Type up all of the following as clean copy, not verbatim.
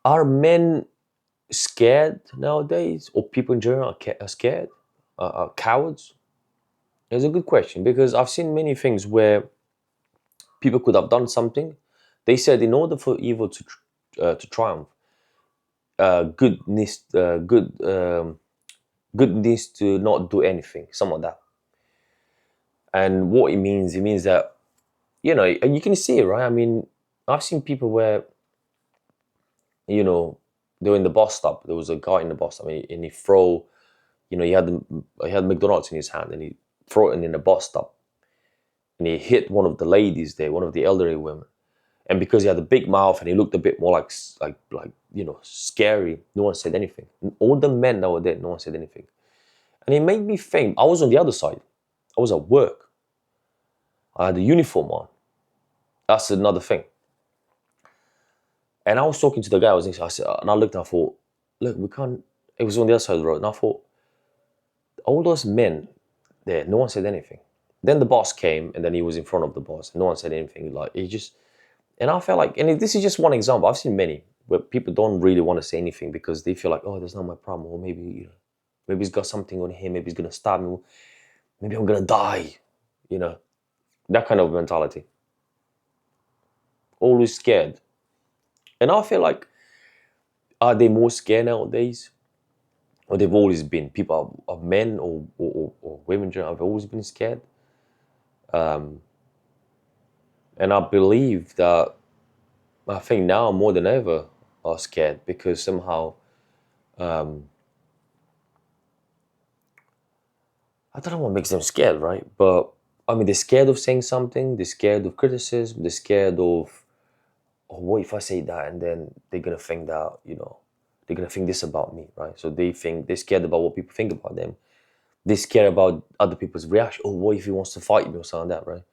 Are men scared nowadays, or people in general are scared, are cowards? It's a good question because I've seen many things where people could have done something. They said in order for evil to triumph, good needs to not do anything, some of that. And what it means that, and you can see it, right? I mean, I've seen people where, you know, they were in the bus stop. There was a guy in the bus stop, and he throw, he had McDonald's in his hand, and he throw it in the bus stop, and he hit one of the ladies there, one of the elderly women. And because he had a big mouth and he looked a bit more scary, no one said anything. All the men that were there, no one said anything. And it made me think. I was on the other side. I was at work. I had a uniform on. That's another thing. And I was talking to the guy. And I looked and I thought, look, we can't. It was on the other side of the road. And I thought, all those men there, no one said anything. Then the boss came, and then he was in front of the boss. No one said anything. And I felt like, and this is just one example. I've seen many where people don't really want to say anything because they feel like, oh, that's not my problem, or maybe he's got something on him. Maybe he's gonna stab me. Maybe I'm gonna die. That kind of mentality. Always scared. And I feel like, are they more scared nowadays? Or they've always been? People are men or women have always been scared. And I believe that, I think now more than ever are scared because somehow, I don't know what makes them scared, right? But I mean, they're scared of saying something, they're scared of criticism, they're scared of, oh, what if I say that and then they're gonna think that, they're gonna think this about me, right? So they're scared about what people think about them. They're scared about other people's reaction. Oh, what if he wants to fight me or something like that, right?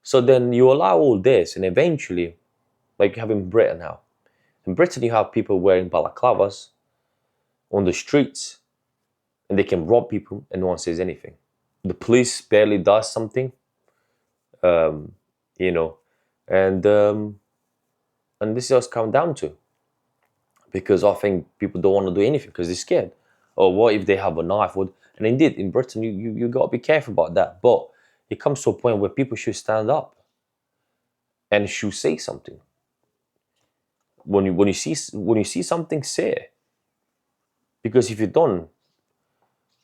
So then you allow all this, and eventually, like you have in Britain now. In Britain, you have people wearing balaclavas on the streets, and they can rob people, and no one says anything. The police barely does something, um, you know, and this is what's come down to, because I think people don't want to do anything because they're scared. Or what if they have a knife? And indeed, in Britain, you got to be careful about that. But it comes to a point where people should stand up and should say something. When you see something, say it. Because if you don't,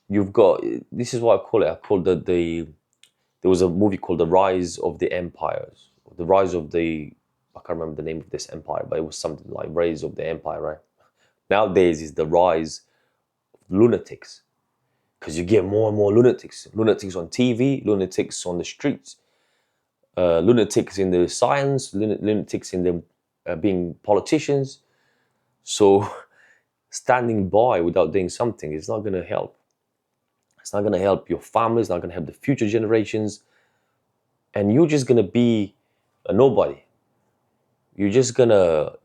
you've got, this is what I call it. I call there was a movie called The Rise of the Empires. The Rise of the, I can't remember the name of this empire, but it was something like Rise of the Empire, right? Nowadays is the rise of lunatics. Because you get more and more lunatics. Lunatics on TV, lunatics on the streets, lunatics in the science, lunatics in the being politicians. So standing by without doing something is not going to help. It's not going to help your family. It's not going to help the future generations. And you're just going to be a nobody. You're just going to,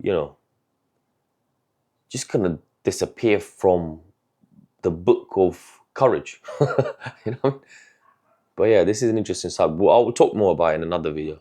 disappear from the book of courage. you know. But yeah, this is an interesting subject. Well, I will talk more about it in another video.